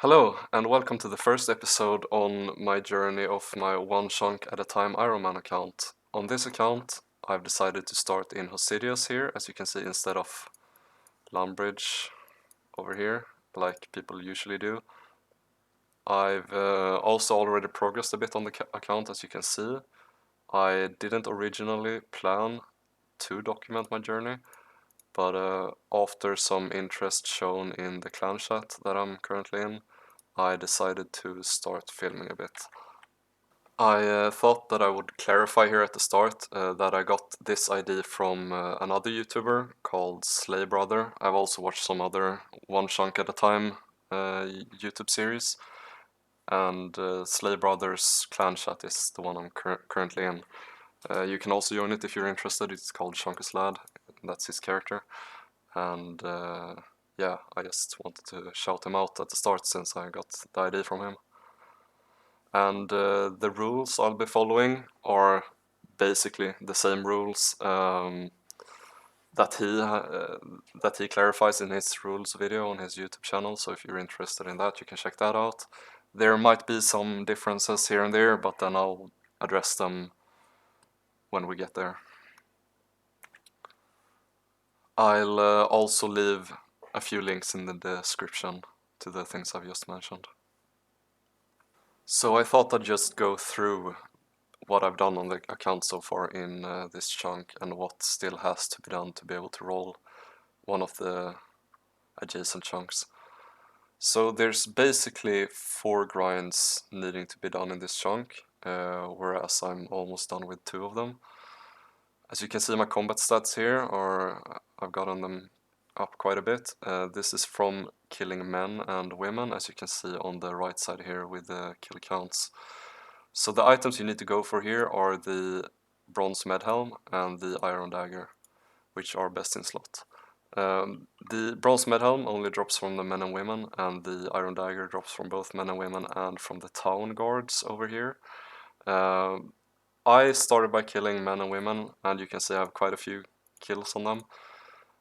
Hello, and welcome to the first episode on my journey of my one chunk at a time Ironman account. On this account, I've decided to start in Hosidius here, as you can see, instead of Lumbridge over here, like people usually do. I've also already progressed a bit on the account, as you can see. I didn't originally plan to document my journey, but after some interest shown in the clan chat that I'm currently in, I decided to start filming a bit. I thought that I would clarify here at the start that I got this idea from another YouTuber called Slay Brother. I've also watched some other one chunk at a time YouTube series, and Slay Brother's clan chat is the one I'm currently in. You can also join it if you're interested. It's called Chunkus Lad. That's his character, and yeah, I just wanted to shout him out at the start since I got the idea from him. And the rules I'll be following are basically the same rules that he clarifies in his rules video on his YouTube channel. So if you're interested in that, you can check that out. There might be some differences here and there, but then I'll address them when we get there. I'll also leave a few links in the description to the things I've just mentioned. So I thought I'd just go through what I've done on the account so far in this chunk and what still has to be done to be able to roll one of the adjacent chunks. So there's basically 4 grinds needing to be done in this chunk, whereas I'm almost done with 2 of them. As you can see, my combat stats here I've gotten them up quite a bit. This is from killing men and women, as you can see on the right side here with the kill counts. So the items you need to go for here are the bronze medhelm and the iron dagger, which are best in slot. The bronze medhelm only drops from the men and women, and the iron dagger drops from both men and women and from the town guards over here. I started by killing men and women, and you can see I have quite a few kills on them.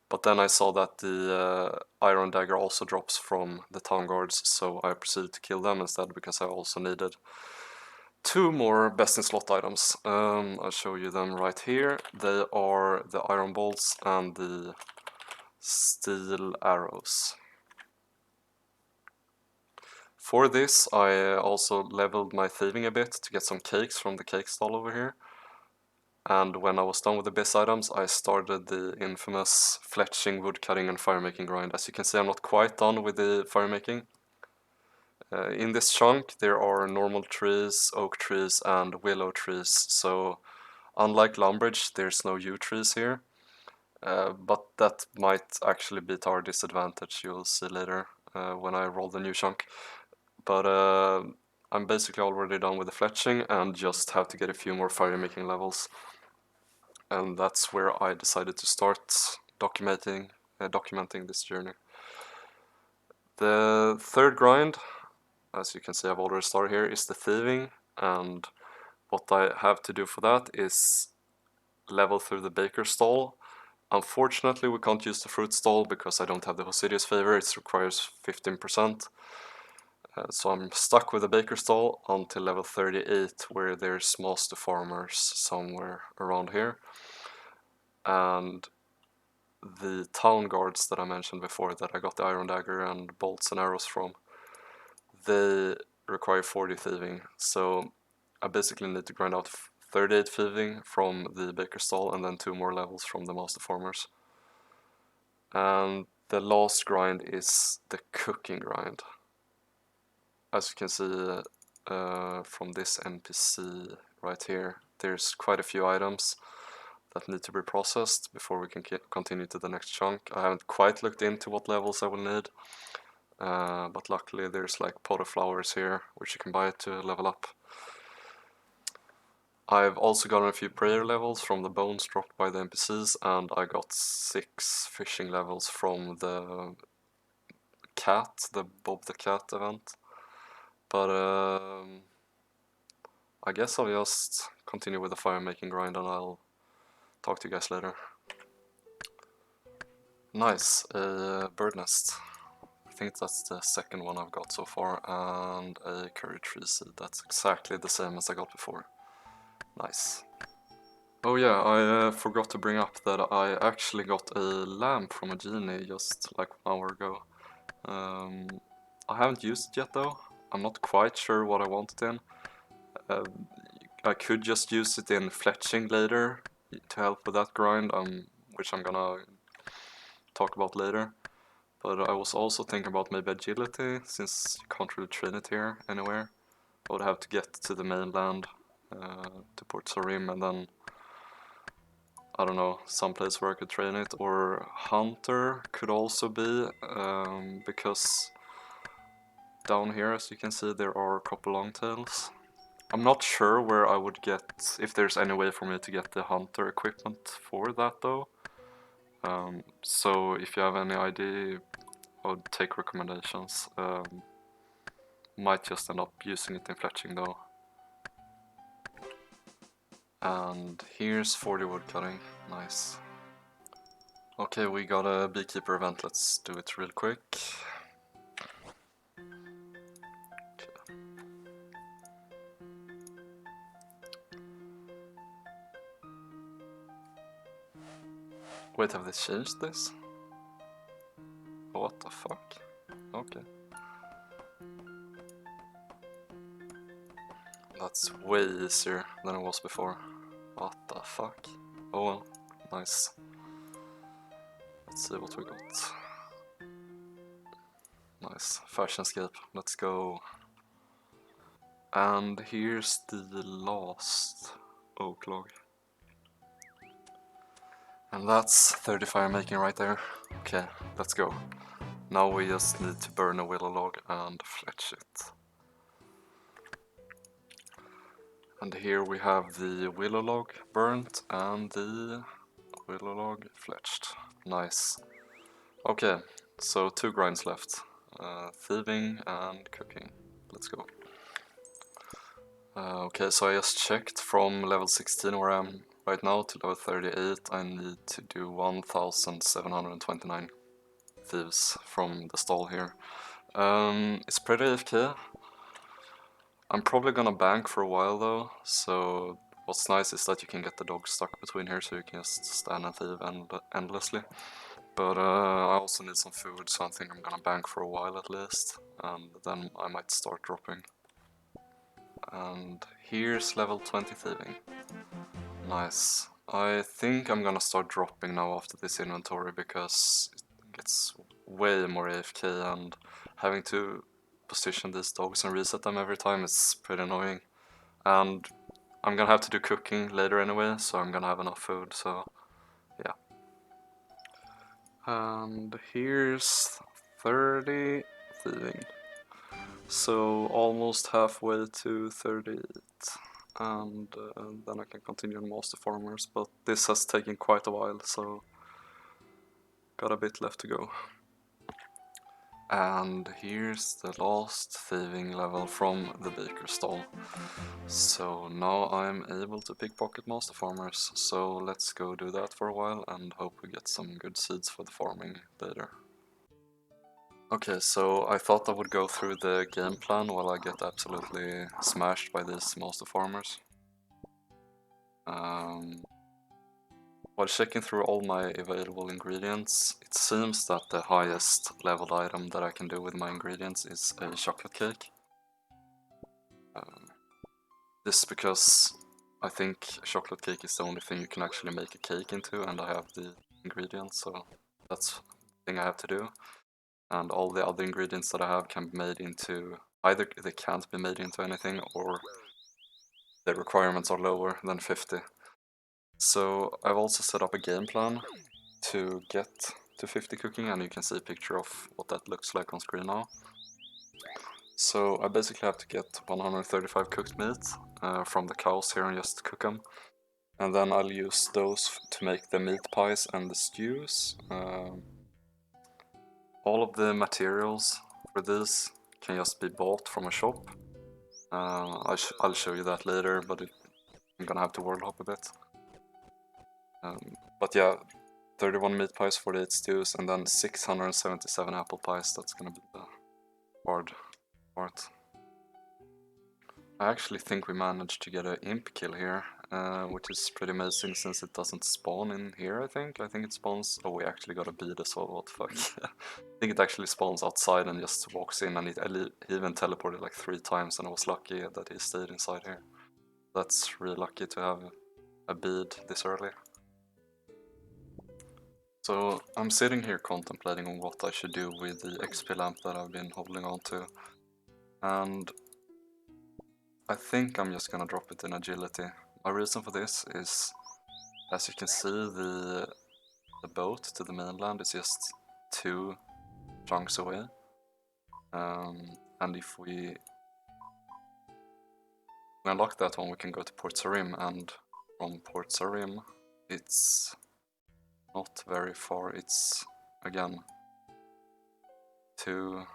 But then I saw that the iron dagger also drops from the town guards, so I proceeded to kill them instead because I also needed 2 more best in slot items. I'll show you them right here. They are the iron bolts and the steel arrows. For this I also leveled my thieving a bit to get some cakes from the cake stall over here. And when I was done with the base items, I started the infamous fletching, woodcutting and firemaking grind. As you can see, I'm not quite done with the firemaking. In this chunk there are normal trees, oak trees and willow trees, so unlike Lumbridge there's no yew trees here, but that might actually be to our disadvantage, you'll see later when I roll the new chunk. But I'm basically already done with the fletching and just have to get a few more firemaking levels, and that's where I decided to start documenting this journey. The third grind, as you can see I've already started here, is the thieving, and what I have to do for that is level through the baker's stall. Unfortunately we can't use the fruit stall because I don't have the Hosidius favor, it requires 15%. So I'm stuck with the baker's stall until level 38, where there's master farmers somewhere around here. And the town guards that I mentioned before, that I got the iron dagger and bolts and arrows from, they require 40 thieving, so I basically need to grind out 38 thieving from the baker's stall and then 2 more levels from the master farmers. And the last grind is the cooking grind. As you can see from this NPC right here, there's quite a few items that need to be processed before we can continue to the next chunk. I haven't quite looked into what levels I will need, but luckily there's like pot of flowers here which you can buy to level up. I've also gotten a few prayer levels from the bones dropped by the NPCs, and I got 6 fishing levels from the cat, the Bob the Cat event. But I guess I'll just continue with the fire making grind and I'll talk to you guys later. Nice, a bird nest. I think that's the second one I've got so far, and a curry tree seed. That's exactly the same as I got before. Nice. Oh yeah, I forgot to bring up that I actually got a lamp from a genie just like 1 hour ago. I haven't used it yet though. I'm not quite sure what I want it in. I could just use it in fletching later to help with that grind, which I'm gonna talk about later. But I was also thinking about maybe agility, since you can't really train it here anywhere. I would have to get to the mainland, to Port Sarim, and then, I don't know, someplace where I could train it. Or Hunter could also be, because down here, as you can see, there are a couple longtails. I'm not sure where I would get, if there's any way for me to get the Hunter equipment for that though. So if you have any idea, I would take recommendations. Might just end up using it in fletching though. And here's 40 wood cutting, nice. Okay, we got a beekeeper event, let's do it real quick. Wait, have they changed this? What the fuck? Okay. That's way easier than it was before. What the fuck? Oh well, nice. Let's see what we got. Nice, Fashionscape, let's go. And here's the last oak log. And that's 30 fire making right there. Okay, let's go. Now we just need to burn a willow log and fletch it. And here we have the willow log burnt and the willow log fletched. Nice. Okay, so 2 grinds left. Thieving and cooking. Let's go. Okay, so I just checked from level 16 where I am right now to level 38. I need to do 1729 thieves from the stall here. It's pretty AFK. I'm probably gonna bank for a while though, so what's nice is that you can get the dog stuck between here so you can just stand and thieve endlessly. But I also need some food, so I think I'm gonna bank for a while at least, and then I might start dropping. And here's level 20 thieving. Nice. I think I'm gonna start dropping now after this inventory because it gets way more AFK, and having to position these dogs and reset them every time is pretty annoying. And I'm gonna have to do cooking later anyway, so I'm gonna have enough food, so yeah. And here's 30 thieving. So almost halfway to 38. And then I can continue on Master Farmers, but this has taken quite a while, so got a bit left to go. And here's the last thieving level from the Baker stall. So now I'm able to pickpocket Master Farmers, so let's go do that for a while and hope we get some good seeds for the farming later. Okay, so I thought I would go through the game plan while I get absolutely smashed by these Master Farmers. While checking through all my available ingredients, it seems that the highest leveled item that I can do with my ingredients is a chocolate cake. This is because I think chocolate cake is the only thing you can actually make a cake into, and I have the ingredients, so that's the thing I have to do. And all the other ingredients that I have can be made into, either they can't be made into anything, or the requirements are lower than 50. So I've also set up a game plan to get to 50 cooking, and you can see a picture of what that looks like on screen now. So I basically have to get 135 cooked meat from the cows here and just cook them. And then I'll use those to make the meat pies and the stews. All of the materials for this can just be bought from a shop. I'll show you that later, but I'm gonna have to world hop a bit. But yeah, 31 meat pies, 48 stews, and then 677 apple pies. That's gonna be the hard part. I actually think we managed to get an imp kill here, which is pretty amazing since it doesn't spawn in here, I think. I think it spawns... Oh, we actually got a bead as well, what the fuck. I think it actually spawns outside and just walks in, and he even teleported like 3 times, and I was lucky that he stayed inside here. That's really lucky to have a bead this early. So I'm sitting here contemplating on what I should do with the XP lamp that I've been holding on to. And I think I'm just gonna drop it in agility. My reason for this is, as you can see, the boat to the mainland is just 2 chunks away. And if we unlock that one, we can go to Port Sarim, and from Port Sarim it's not very far. It's again 2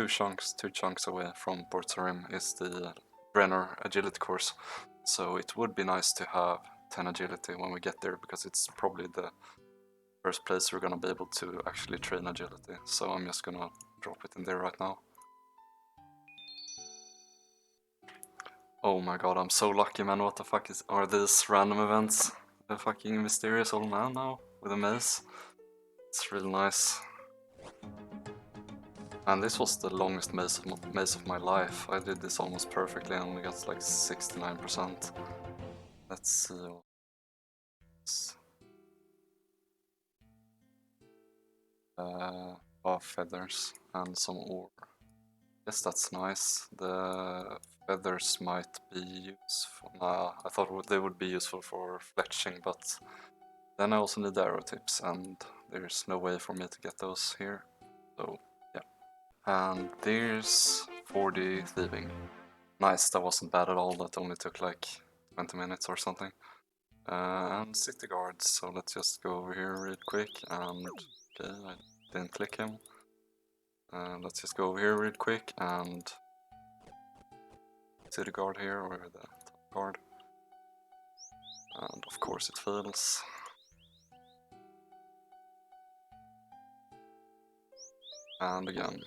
chunks away from Port Sarim is the Brenner agility course. So it would be nice to have 10 agility when we get there, because it's probably the first place we're gonna be able to actually train agility. So I'm just gonna drop it in there right now. Oh my god, I'm so lucky, man. What the fuck are these random events? The fucking mysterious old man now with a mace. It's really nice. And this was the longest maze of my life. I did this almost perfectly and only got like 69%. Let's see. Feathers and some ore. Yes, that's nice. The feathers might be useful. Nah, I thought they would be useful for fletching, but then I also need the arrow tips, and there's no way for me to get those here. So, yeah. And there's 40 thieving. Nice, that wasn't bad at all. That only took like 20 minutes or something. And city guards, so let's just go over here real quick, and okay, I didn't click him. Let's just go over here real quick and city guard here, or the top guard. And of course it fails. And again.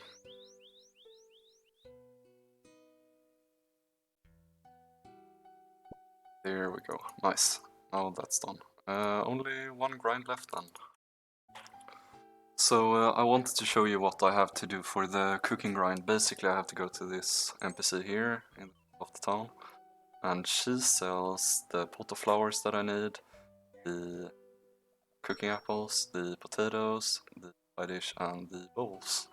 There we go. Nice. Now that's done. Only 1 grind left then. So I wanted to show you what I have to do for the cooking grind. Basically I have to go to this NPC here in the top of the town, and she sells the pot of flowers that I need, the cooking apples, the potatoes, the side dish and the bowls.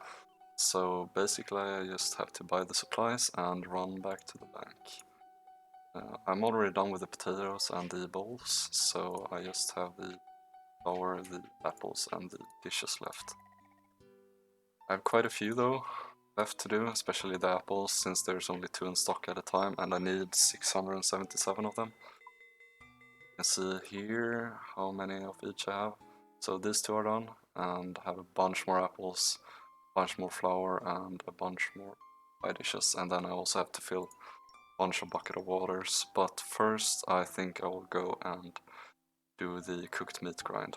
So basically I just have to buy the supplies and run back to the bank. I'm already done with the potatoes and the bowls, so I just have the flour, the apples and the dishes left. I have quite a few though left to do, especially the apples, since there's only 2 in stock at a time and I need 677 of them. You can see here how many of each I have. So these 2 are done, and I have a bunch more apples, a bunch more flour and a bunch more side dishes, and then I also have to fill a bunch of bucket of waters. But first I think I will go and do the cooked meat grind.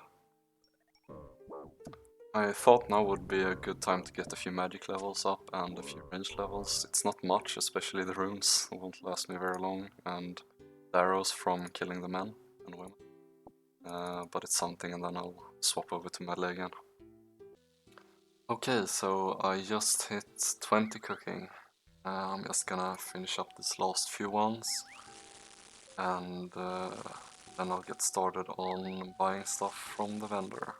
I thought now would be a good time to get a few magic levels up and a few range levels. It's not much, especially the runes won't last me very long, and the arrows from killing the men and women. But it's something, and then I'll swap over to melee again. Okay, so I just hit 20 cooking. I'm just gonna finish up these last few ones, and then I'll get started on buying stuff from the vendor.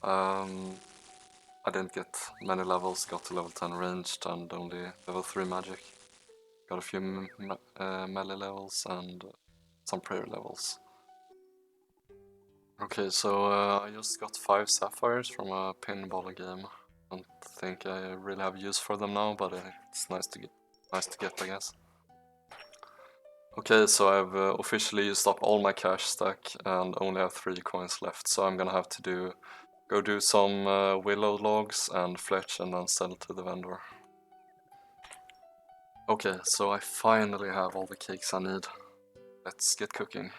I didn't get many levels, got to level 10 ranged and only level 3 magic. Got a few melee levels and some prayer levels. Okay, so I just got 5 sapphires from a pinball game. I don't think I really have use for them now, but it's nice to get, I guess. Okay, so I've officially used up all my cash stack and only have 3 coins left, so I'm gonna have to go do some willow logs and fletch and then sell to the vendor. Okay, so I finally have all the cakes I need. Let's get cooking.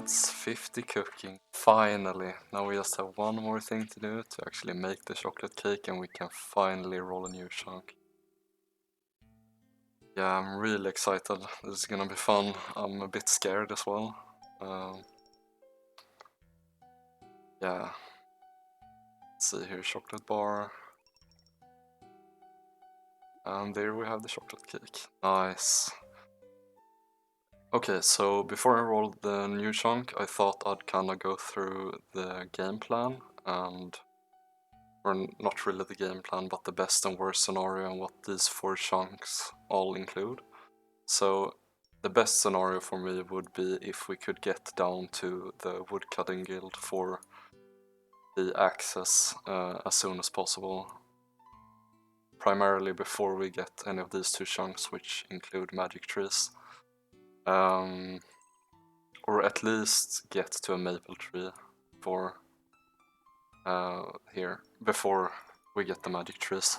that's 50 cooking. Finally! Now we just have one more thing to do to actually make the chocolate cake and we can finally roll a new chunk. Yeah, I'm really excited. This is gonna be fun. I'm a bit scared as well. Yeah. Let's see here, chocolate bar. And there we have the chocolate cake. Nice. Okay, so before I rolled the new chunk, I thought I'd kinda go through the game plan and, or not really the game plan, but the best and worst scenario and what these 4 chunks all include. So the best scenario for me would be if we could get down to the woodcutting guild for the access as soon as possible. Primarily before we get any of these 2 chunks, which include magic trees. Or at least get to a maple tree for here before we get the magic trees.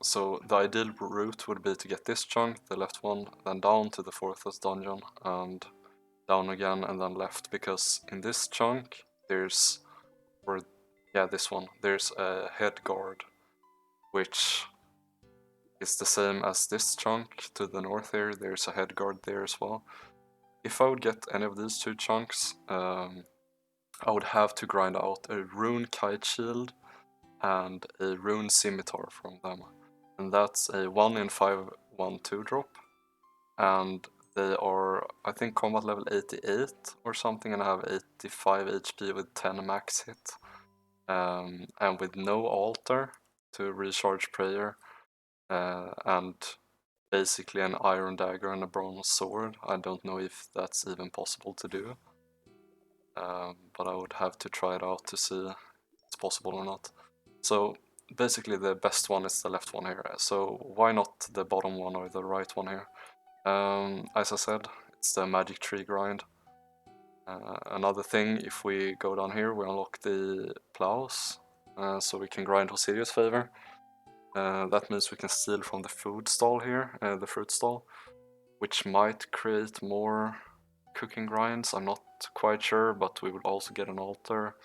So the ideal route would be to get this chunk, the left one, then down to the 4th dungeon and down again and then left, because in this chunk there's, or yeah, this one, there's a head guard which is the same as this chunk to the north here. There's a head guard there as well. If I would get any of these 2 chunks, I would have to grind out a rune kite shield and a rune scimitar from them. And that's a 1 in 5 1/2 drop. And they are, I think, combat level 88 or something, and I have 85 HP with 10 max hit. And with no altar to recharge prayer, and basically an iron dagger and a bronze sword. I don't know if that's even possible to do. But I would have to try it out to see if it's possible or not. So basically the best one is the left one here, so why not the bottom one or the right one here? As I said, it's the magic tree grind. Another thing, if we go down here, we unlock the plows, so we can grind Hosiria's favor. That means we can steal from the food stall here, the fruit stall, which might create more cooking grinds. I'm not quite sure, but we would also get an altar.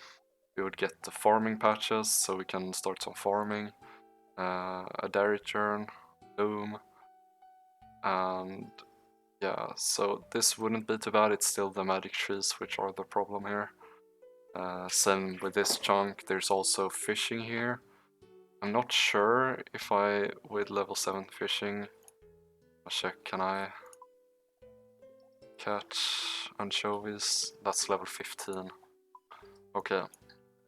We would get the farming patches, so we can start some farming, a dairy churn, loom, and yeah, so this wouldn't be too bad. It's still the magic trees which are the problem here. Same with this chunk. There's also fishing here. I'm not sure if I, with level 7 fishing, I'll check, can I catch anchovies? That's level 15. Okay,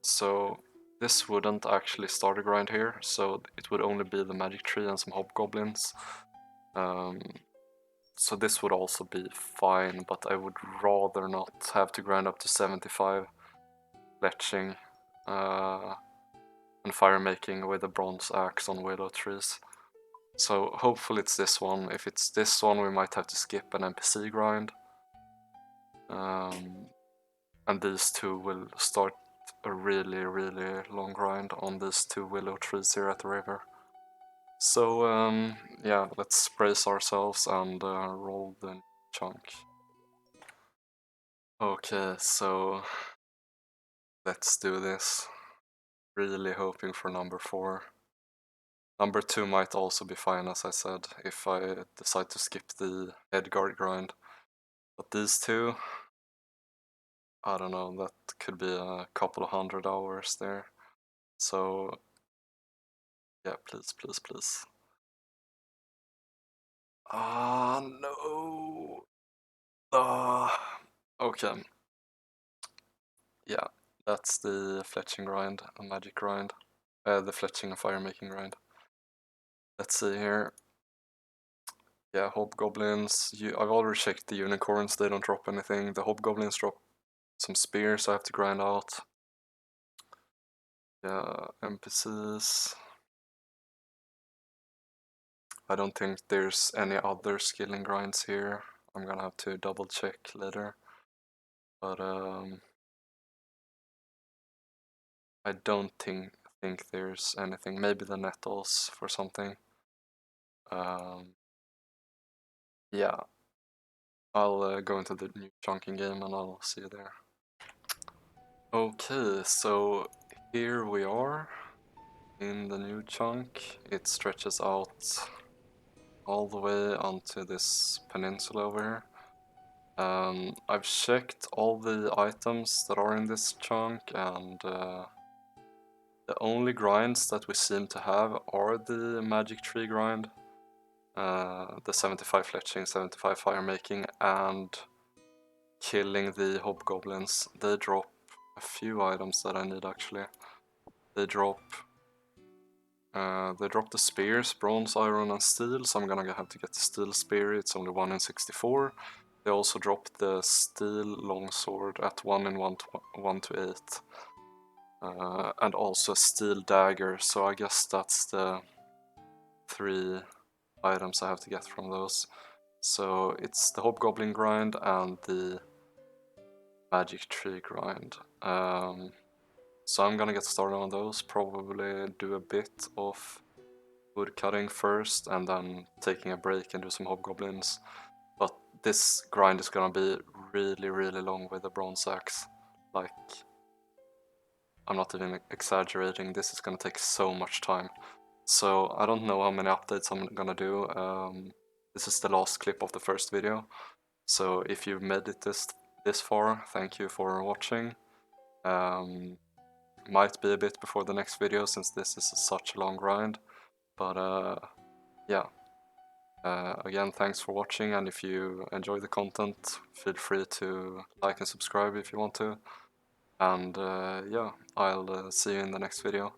so this wouldn't actually start a grind here, so it would only be the magic tree and some hobgoblins. So this would also be fine, but I would rather not have to grind up to 75 fletching and fire making with a bronze axe on willow trees. So hopefully it's this one. If it's this one, we might have to skip an NPC grind. And these 2 will start a really, really long grind on these 2 willow trees here at the river. So yeah, let's brace ourselves and roll the chunk. Okay, so let's do this. Really hoping for number 4. Number 2 might also be fine, as I said, if I decide to skip the headguard grind. But these 2, I don't know, that could be a couple of 100 hours there. So yeah, please, please, please. Ah, no. Okay. Yeah, that's the fletching grind, a magic grind. The fletching and fire making grind. Let's see here. Yeah, hobgoblins. I've already checked the unicorns, they don't drop anything. The hobgoblins drop some spears I have to grind out. Yeah, NPCs. I don't think there's any other skilling grinds here. I'm gonna have to double check later. But I don't think there's anything. Maybe the nettles for something. Yeah. I'll go into the new chunking game and I'll see you there. Okay, so here we are in the new chunk. It stretches out all the way onto this peninsula over here. I've checked all the items that are in this chunk, and the only grinds that we seem to have are the magic tree grind, the 75 fletching, 75 fire making, and killing the hobgoblins. They drop a few items that I need actually. They drop the spears, bronze, iron, and steel, so I'm gonna have to get the steel spear. It's only 1 in 64. They also drop the steel longsword at 1 in 1 to 8. And also a steel dagger, so I guess that's the 3 items I have to get from those. So it's the hobgoblin grind and the magic tree grind. So I'm gonna get started on those, probably do a bit of wood cutting first and then taking a break and do some hobgoblins. But this grind is gonna be really long with the bronze axe. Like, I'm not even exaggerating, this is gonna take so much time. So I don't know how many updates I'm gonna do. This is the last clip of the first video. So if you've made it this far, thank you for watching. Might be a bit before the next video since this is such a long grind. But yeah. Again, thanks for watching, and if you enjoy the content, feel free to like and subscribe if you want to. And yeah, I'll see you in the next video.